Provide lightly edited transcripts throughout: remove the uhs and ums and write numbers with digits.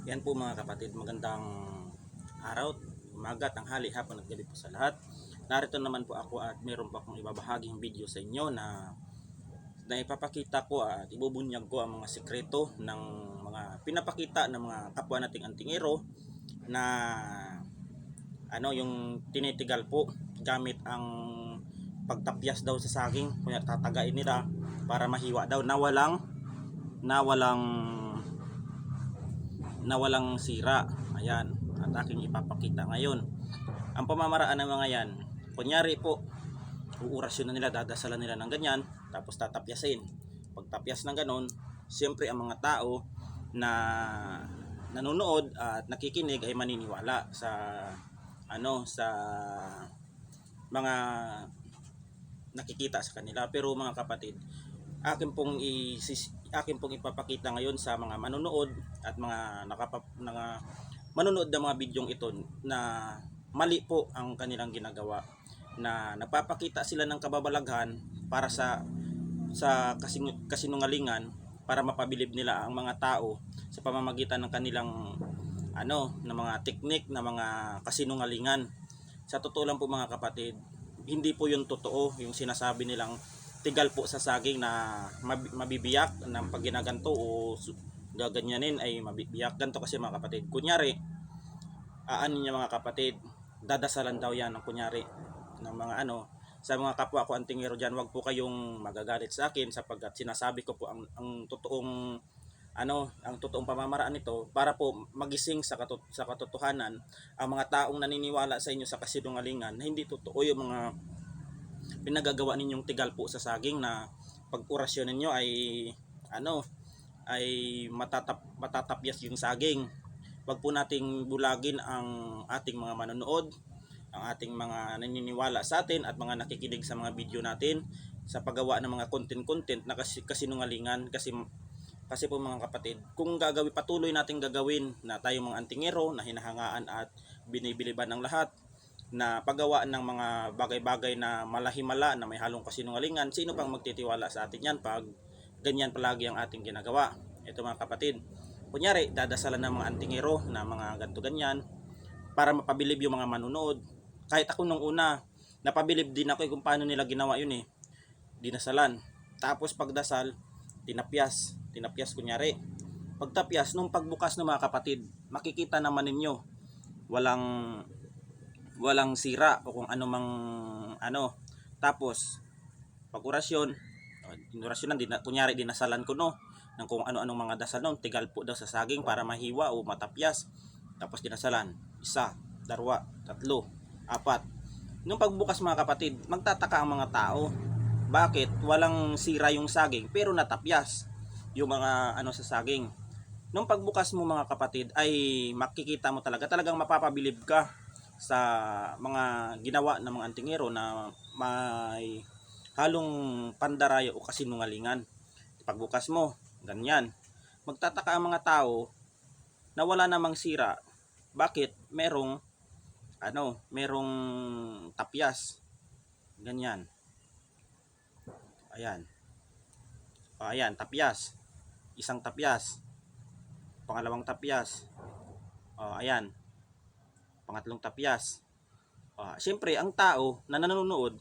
Yan po mga kapatid, magandang araw, umaga, tanghali, hapon at gabi po sa lahat. Narito naman po ako at meron po akong ibabahaging video sa inyo na ipapakita ko at ibubunyag ko ang mga sikreto ng mga pinapakita ng mga kapwa nating antingero na yung tinitigal po gamit ang pagtapyas daw sa saging, kaya tatagain nila para mahiwa daw na walang sira. Ayan, at aking ipapakita ngayon ang pamamaraan ng mga yan. Kunyari po, uurasyon na nila, dadasalan nila ng ganyan, tapos tatapyasin. Pagtapyas ng ganon, siyempre ang mga tao na nanonood at nakikinig ay maniniwala sa mga nakikita sa kanila. Pero mga kapatid, akin pong ipapakita ngayon sa mga manonood at mga manonood ng mga bidyong ito na mali po ang kanilang ginagawa, na napapakita sila ng kababalaghan para sa kasinungalingan, para mapabilib nila ang mga tao sa pamamagitan ng kanilang ng mga teknik na mga kasinungalingan. Sa totoo lang po mga kapatid, hindi po yun totoo yung sinasabi nilang tigal po sa saging na mabibiyak ng pag ginaganto o gaganyanin ay mabibiyak. Ganto kasi mga kapatid, kunyari niya mga kapatid, dadasalan daw yan ng kunyari ng mga sa mga kapwa ko antingero dyan. Wag po kayong magagalit sa akin sapagkat sinasabi ko po ang totoong ang totoong pamamaraan nito para po magising sa katotohanan ang mga taong naniniwala sa inyo sa kasinungalingan na hindi totoo yung mga pinagagawa ninyong tigal po sa saging, na pag orasyon ninyo ay matatapyas yung saging. Wag po nating bulagin ang ating mga manonood, ang ating mga naniniwala sa atin at mga nakikinig sa mga video natin sa paggawa ng mga content na kasinungalingan. Kasi po mga kapatid, kung patuloy nating gagawin na tayong mga antingero na hinahangaan at binibiliban ng lahat, na paggawa ng mga bagay-bagay na malahimala na may halong kasinungalingan, sino pang magtitiwala sa atin yan pag ganyan palagi ang ating ginagawa? Ito mga kapatid, kunyari dadasalan ng mga antingero na mga ganto ganyan para mapabilib yung mga manunood. Kahit ako nung una, napabilib din ako kung paano nila ginawa yun dinasalan, tapos pagdasal tinapyas kunyari. Pagtapyas, nung pagbukas ng mga kapatid, makikita naman ninyo walang sira o kung ano mang tapos pag orasyon, kunyari dinasalan ko ng kung ano-anong mga dasal tigal po daw sa saging para mahiwa o matapyas, tapos dinasalan, 1, 2, 3, 4. Nung pagbukas mga kapatid, magtataka ang mga tao, bakit walang sira yung saging pero natapyas yung mga sa saging. Nung pagbukas mo mga kapatid ay makikita mo talagang mapapabilib ka sa mga ginawa ng mga antingero na may halong pandaraya o kasinungalingan. Pagbukas mo, ganyan. Magtataka ang mga tao na wala namang sira. Bakit? Merong tapyas. Ganyan. Ayan. Ayan, tapyas. Isang tapyas. Pangalawang tapyas. Ayan. Pangatlong tapyas. Siyempre ang tao na nanonood,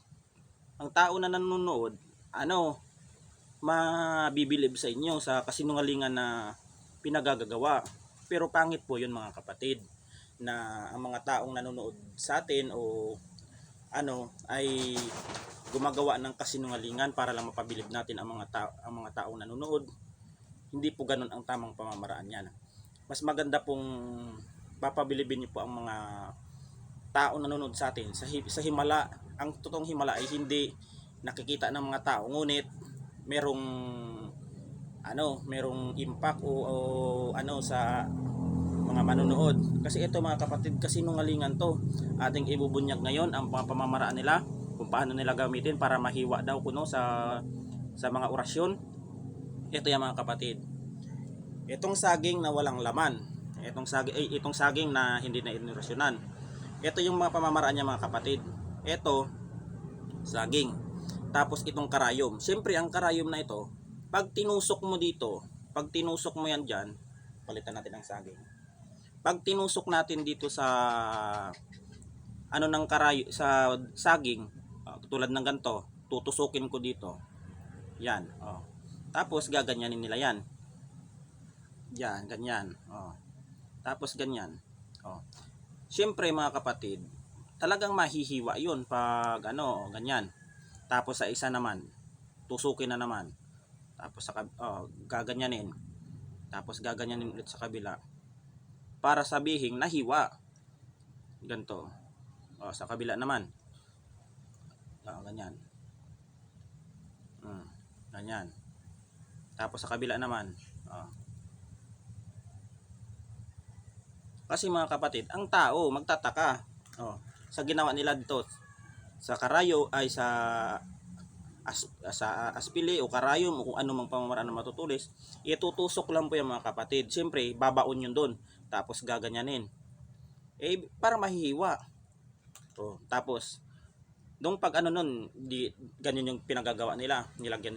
mabibilib sa inyo sa kasinungalingan na pinagagagawa. Pero pangit po 'yun mga kapatid, na ang mga taong nanonood sa atin ay gumagawa ng kasinungalingan para lang mapabilib natin ang mga taong nanonood. Hindi po ganoon ang tamang pamamaraan niyan. Mas maganda pong papabilibin niyo po ang mga tao nanonood sa atin sa himala. Ang totoong himala ay hindi nakikita ng mga tao, ngunit merong impact o sa mga manonood. Kasi ito mga kapatid, kasinungalingan to. Ating ibubunyag ngayon ang pamamaraan nila, kung paano nila gamitin para mahiwa daw kuno sa mga orasyon. Ito yan mga kapatid, itong saging na walang laman, itong saging na hindi na inorasyonan, ito yung mga pamamaraan niya mga kapatid. Ito saging, tapos itong karayom. Siyempre ang karayom na ito, pag tinusok mo yan dyan, palitan natin ang saging. Pag tinusok natin dito sa ano ng karayo sa saging, tulad ng ganito, tutusukin ko dito. Yan, oh. Tapos gaganyanin nila yan. Yan, ganyan. Oh. Tapos ganyan. Oh. Siyempre mga kapatid, talagang mahihiwa 'yun pag ano, ganyan. Tapos sa isa naman, tusukin na naman. Tapos gaganyanin. Tapos gaganyanin ulit sa kabila. Para sabihing nahiwa. Ganto. Oh, sa kabila naman. Oh, ganyan. Ganyan. Tapos sa kabila naman. Oh. Kasi mga kapatid, ang tao magtataka. Oh, sa ginawa nila dito sa karayo ay sa aspili o karayom o kung ano mang pamamaraan na matutulis, itutusok lang po yung mga kapatid. Siyempre, babaon yun doon. Tapos gaganyanin. Para mahihiwa. Oh, tapos nung pag ano nun, ganyan yung pinagagawa nila. Nilagay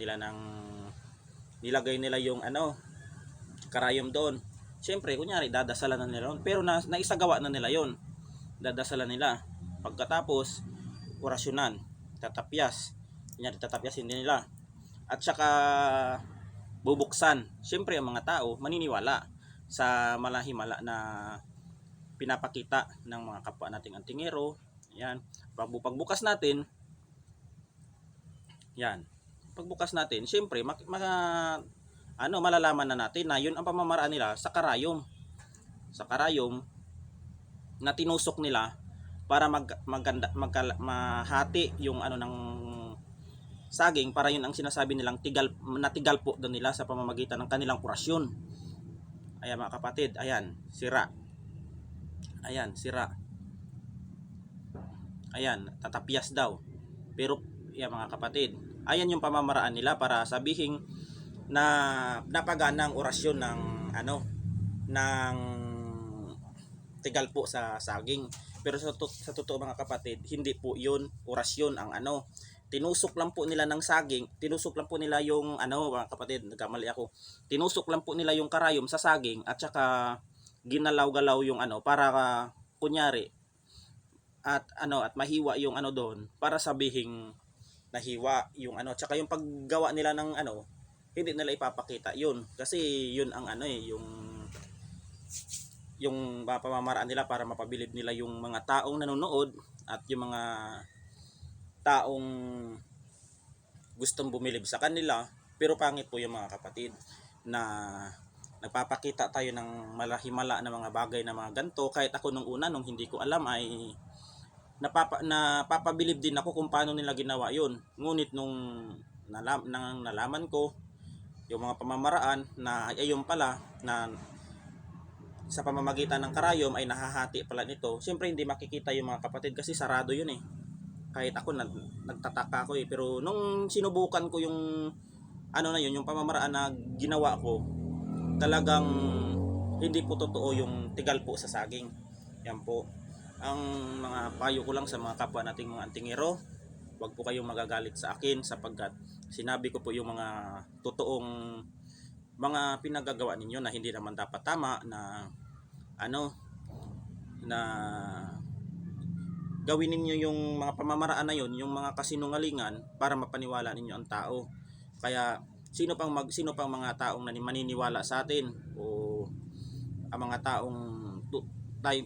nila yung ano, karayom doon. Siyempre, kunyari, dadasalan na nila yun. Pero naisagawa na nila yun. Dadasalan nila. Pagkatapos, orasyonan, tatapyas. Kunyari, tatapyasin din nila. At saka, bubuksan. Siyempre, ang mga tao, maniniwala sa malahimala na pinapakita ng mga kapwa nating antingero. Yan. Pagbukas natin, yan. Pagbukas natin, siyempre, malalaman na natin na yun ang pamamaraan nila sa karayom. Sa karayom na tinusok nila para mahati yung ano ng saging, para yun ang sinasabi nilang natigal po doon nila sa pamamagitan ng kanilang orasyon. Ayan mga kapatid, ayan, sira. Ayan, sira. Ayan, tatapyas daw. Pero yan mga kapatid, ayan yung pamamaraan nila para sabihin na napagana ang orasyon ng ano ng tigal po sa saging. Pero sa totoo mga kapatid, hindi po 'yun orasyon ang ano. Tinusok lang po nila ng saging, tinusok lang po nila yung ano mga kapatid, nagkamali ako. Tinusok lang po nila yung karayom sa saging at saka ginalaw-galaw yung ano para kunyari at mahiwa yung ano doon para sabihing nahiwa yung ano, at saka yung paggawa nila ng ano, hindi nila ipapakita yun kasi yun ang ano yung pamamaraan nila para mapabilib nila yung mga taong nanonood at yung mga taong gustong bumilib sa kanila. Pero pangit po yung mga kapatid na nagpapakita tayo ng malahimala na mga bagay na mga ganto. Kahit ako nung una, nung hindi ko alam, ay napapabilib din ako kung paano nila ginawa yun. Ngunit nung nalaman ko yung mga pamamaraan na ayun pala na sa pamamagitan ng karayom ay nahahati pala nito, siyempre hindi makikita yung mga kapatid kasi sarado yun eh. Kahit ako nagtataka ako eh, pero nung sinubukan ko yung ano na yun, yung pamamaraan na ginawa ko, talagang hindi po totoo yung tigal po sa saging. Yan po ang mga payo ko lang sa mga kapwa nating mga antingero. Huwag po kayong magagalit sa akin sapagkat sinabi ko po yung mga totoong mga pinagagawa ninyo na hindi naman dapat tama na ano na gawin ninyo yung mga pamamaraan na yun, yung mga kasinungalingan para mapaniwala ninyo ang tao. Kaya sino pang mga taong maniniwala sa atin o ang mga taong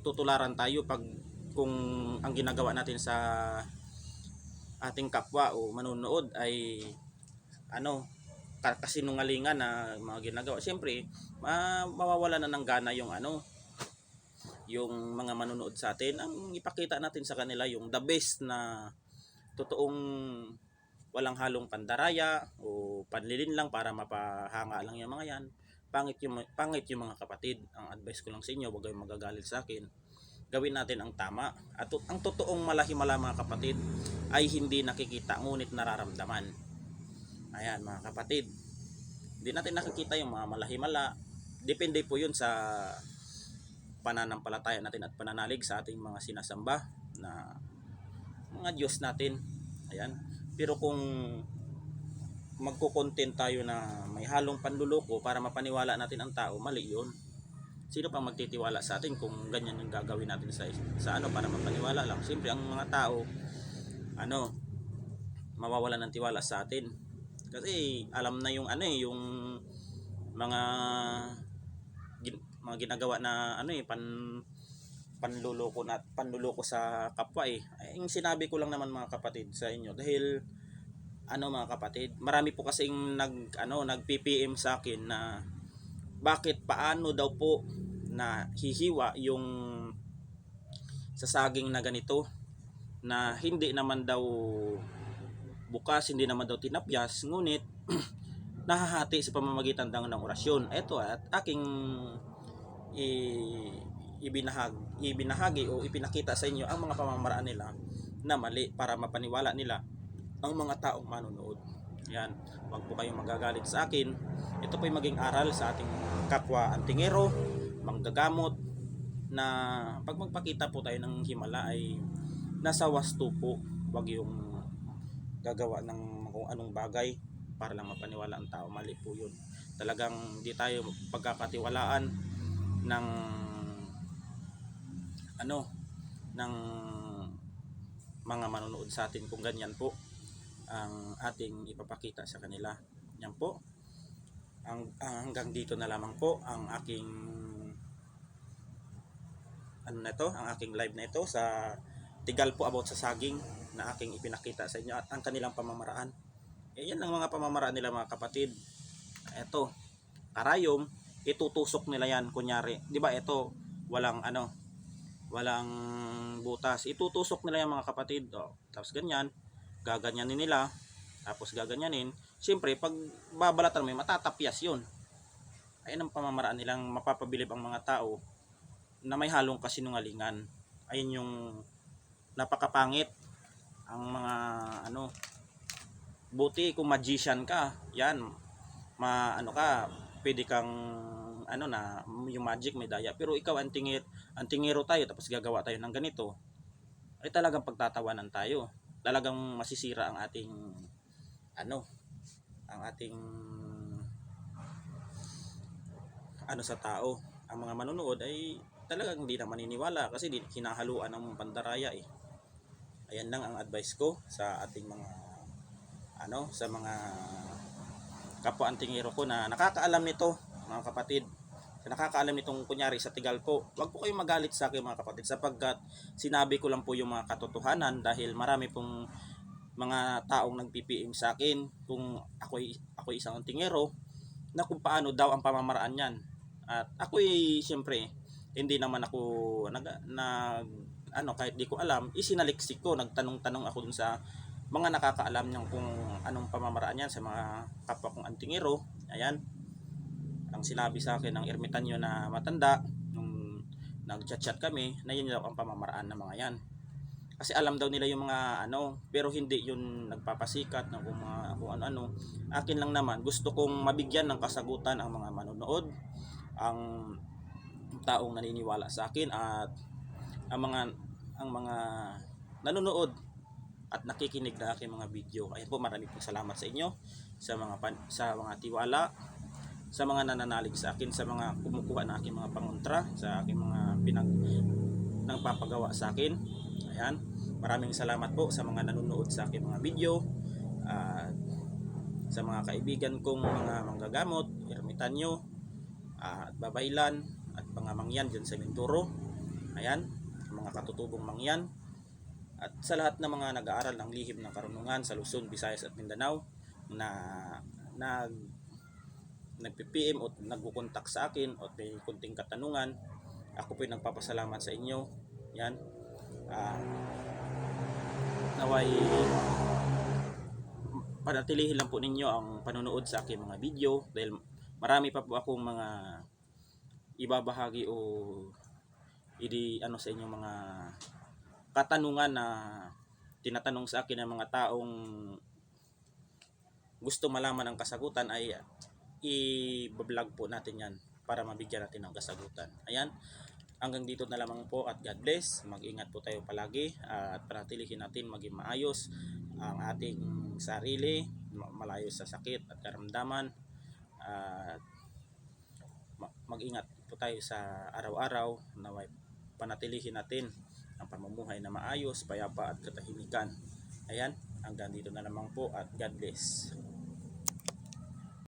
tutularan tayo pag kung ang ginagawa natin sa ating kapwa o manonood ay ano kasinungalingan na mga ginagawa, siyempre mawawala na ng gana yung ano yung mga manonood sa atin. Ang ipakita natin sa kanila yung the best na totoong walang halong pandaraya o panlilin lang para mapahanga lang yung mga yan. Pangit yung mga kapatid. Ang advice ko lang sa inyo, huwag kayong magagalit sa akin. Gawin natin ang tama. At ang totoong malahimala mga kapatid ay hindi nakikita ngunit nararamdaman. Ayan mga kapatid, hindi natin nakikita yung mga malahimala. Depende po yun sa pananampalataya natin at pananalig sa ating mga sinasamba na mga Diyos natin. Ayan. Pero kung magko-content tayo na may halong panluloko para mapaniwala natin ang tao, mali yun. Sino pang magtitiwala sa atin kung ganyan yung gagawin natin sa ano para mapaniwala lang. Siyempre ang mga tao ano mawawalan ng tiwala sa atin. Kasi alam na yung ano yung mga mga ginagawa na panluloko sa kapwa eh. Yung sinabi ko lang naman mga kapatid sa inyo dahil mga kapatid, marami po kasing nag-PPM sa akin na paano daw po na hihiwa yung sa saging na ganito na hindi naman daw bukas, hindi naman daw tinapyas, ngunit nahahati sa pamamagitan ng orasyon. Ito at aking ibinahagi o ipinakita sa inyo ang mga pamamaraan nila na mali para mapaniwala nila ang mga taong manonood. Yan, wag po kayong magagalit sa akin. Ito po ay maging aral sa ating kapwa antingero, manggagamot, na pag magpakita po tayo ng himala ay nasa wasto po, wag yung gagawa ng kung anong bagay para lang mapaniwala ang tao. Mali po yun. Talagang di tayo pagkakatiwalaan ng ng mga manonood sa atin kung ganyan po ang ating ipapakita sa kanila. Yan po. Hanggang dito na lamang po ang aking ang aking live na ito sa tigal po about sa saging na aking ipinakita sa inyo at ang kanilang pamamaraan. Yan lang mga pamamaraan nila mga kapatid. Ito, karayom, itutusok nila yan kunyari. 'Di ba ito, walang walang butas. Itutusok nila yan mga kapatid. Tapos ganyan, gaganyanin nila. Tapos gaganyanin. Siyempre, pag babalatan mo, matatapyas 'yun. Ayun ang pamamaraan nilang mapapabilib ang mga tao na may halong kasinungalingan. Ayun yung napakapangit ang mga buti kung magician ka, yan pwede kang yung magic may daya, pero ikaw antingero tayo tapos gagawa tayo ng ganito, ay talagang pagtatawanan tayo, talagang masisira ang ating sa tao. Ang mga manonood ay talagang hindi na maniniwala kasi hinahaluan ng pandaraya eh. Ayan lang ang advice ko sa ating mga sa mga kapwa antingero ko na nakakaalam nito mga kapatid. Nakakaalam nitong kunyari sa tigal po. Huwag po kayong magalit sa akin mga kapatid sapagkat sinabi ko lang po yung mga katotohanan dahil marami pong mga taong nag-PPM sa akin kung ako isang antingero na kung paano daw ang pamamaraan niyan. At ako'y siyempre hindi naman ako kahit di ko alam, isinaliksik ko, nagtanong-tanong ako dun sa mga nakakaalam niyang kung anong pamamaraan yan sa mga kapwa kong antingero. Ayan, ang sinabi sa akin ng ermitanyo na matanda nung nag-chat kami na yun daw ang pamamaraan ng mga yan. Kasi alam daw nila yung mga pero hindi yun nagpapasikat ng kung ano-ano. Akin lang naman, gusto kong mabigyan ng kasagutan ang mga manonood, ang taong naniniwala sa akin at ang mga nanonood at nakikinig na aking mga video. Ayun po, maraming pong salamat sa inyo sa mga tiwala, sa mga nananalig sa akin, sa mga kumukuha na aking mga pangontra, sa aking mga nagpapagawa sa akin. Ayan, maraming salamat po sa mga nanonood sa aking mga video, sa mga kaibigan kong mga manggagamot, ermitanyo, at babaylan, at mga mangyan dyan sa Mindoro. Ayan, mga katutubong mangyan, at sa lahat ng mga nag-aaral ng lihim ng karunungan sa Luzon, Visayas at Mindanao na nag-PPM o nagkukontak sa akin o may kunting katanungan, ako po ay nagpapasalamat sa inyo. Yan, naway panatilihin lang po ninyo ang panonood sa aking mga video dahil marami pa po akong mga ibabahagi o sa inyong mga katanungan na tinatanong sa akin ng mga taong gusto malaman ang kasagutan, ay i-vlog po natin yan para mabigyan natin ng kasagutan. Ayan, hanggang dito na lamang po at God bless. Mag-ingat po tayo palagi at panatilihin natin maging maayos ang ating sarili, malayo sa sakit at karamdaman, at mag-ingat po tayo sa araw-araw, naway panatilihin natin ang pamumuhay na maayos, payapa at katahimikan. Ayan, hanggang dito na lamang po at God bless.